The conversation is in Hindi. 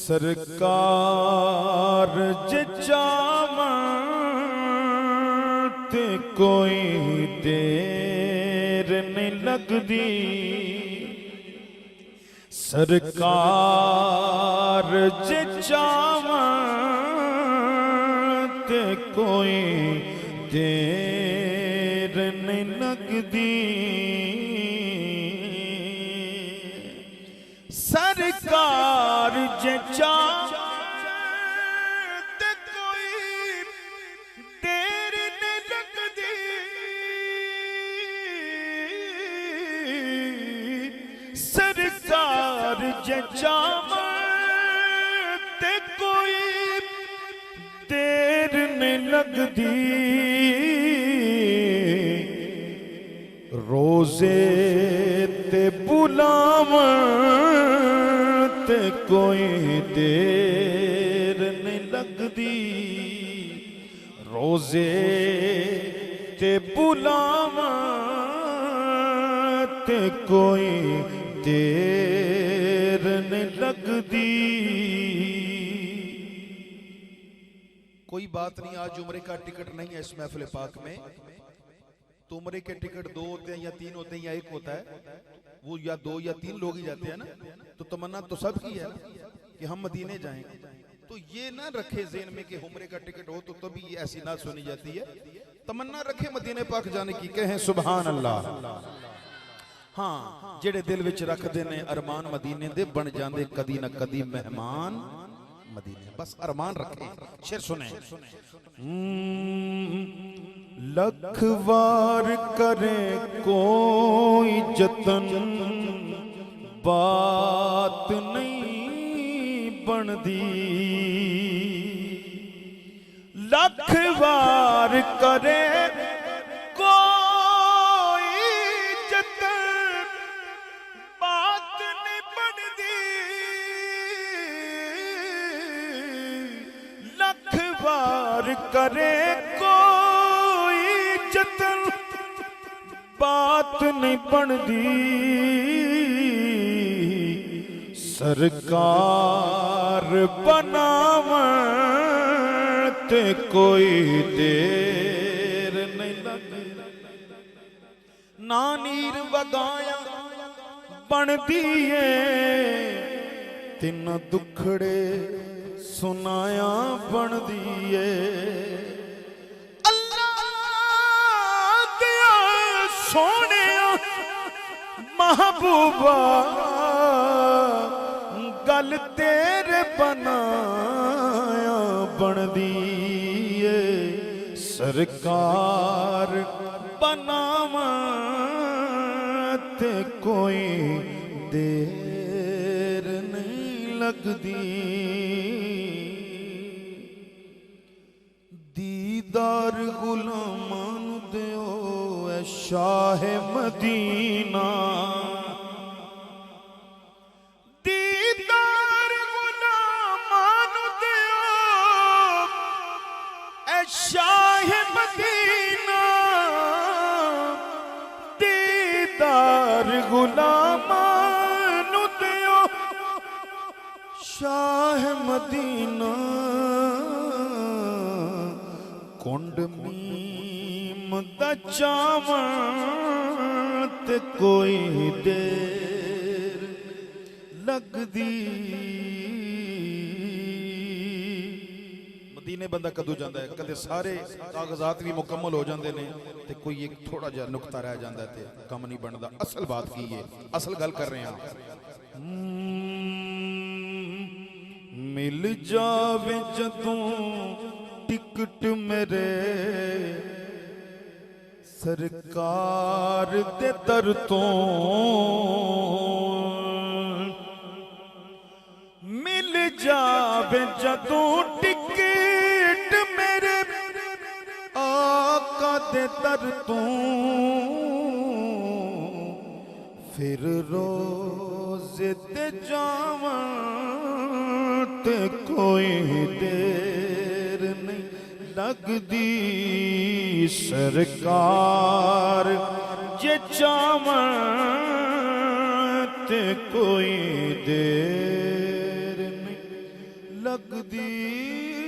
सरकार जे चावत कोई देर नहीं लगदी। सरकार जे चावत कोई देर नहीं लगदी। सरकार जे चाहत कोई देर नहीं लगदी। सरकार जे चाहत कोई देर नहीं लगदी। रोजे ते बुलावत कोई देर नहीं लगदी। रोजे ते बुलावत कोई देर नहीं लगदी। कोई बात नहीं, आज उम्रे का टिकट नहीं है इस महफिल पाक में। तो उम्रे के टिकट 2 होते हैं या 3 होते हैं या 1 होता है, वो या 2 या 3 लोग ही जाते हैं ना। तो तमन्ना तो सबकी है कि हम मदीने जाएं। तो ये ना रखे ज़हन में कि उम्रे का टिकट हो तो तभी ऐसी ना सुनी जाती है। तमन्ना रखे मदीने पाक जाने की, कहें सुभान अल्लाह। हाँ, जेड़े दिल विच रखदे ने अरमान मदीने दे बन जांदे कदी ना कदी मेहमान मदीने। बस अरमान रखे। शेर सुने। लख वार करे कोई जतन बात नहीं बनदी। लख वार करे कोई जतन बात नहीं बनदी। लख वार करे बात नहीं बनदी। सरकार बनावत कोई देर नहीं लगदी। ना नीर वगाया बनदी है तिन दुखड़े सुनाया बनदी है। सोने महबूबा गल तेरे बनाया बनदी है। सरकार बनावत कोई देर नहीं लगदी। दीदार गुलामान दियो शाह मदीना। दीदार गुलामान दियो शाह मदीना। दीदार गुलामान दियो शाह मदीना। कुंड मीम दा चावत कोई देर लगदी। मदीने बंदा कदों जाता है, कदे सारे कागजात भी मुकम्मल हो जाते हैं तो कोई एक थोड़ा जा नुकता रह जाता है तो कम नहीं बनता। असल बात की है, असल गल कर रहे हैं। मिल जावे जदों टिकट मेरे सरकार दे दर तो। मिल जावे जदों टिकट मेरे आका दे दर तो। फिर रोज़े ते जावत कोई देर नहीं लगदी। सरकार जे चावत कोई देर नहीं लगदी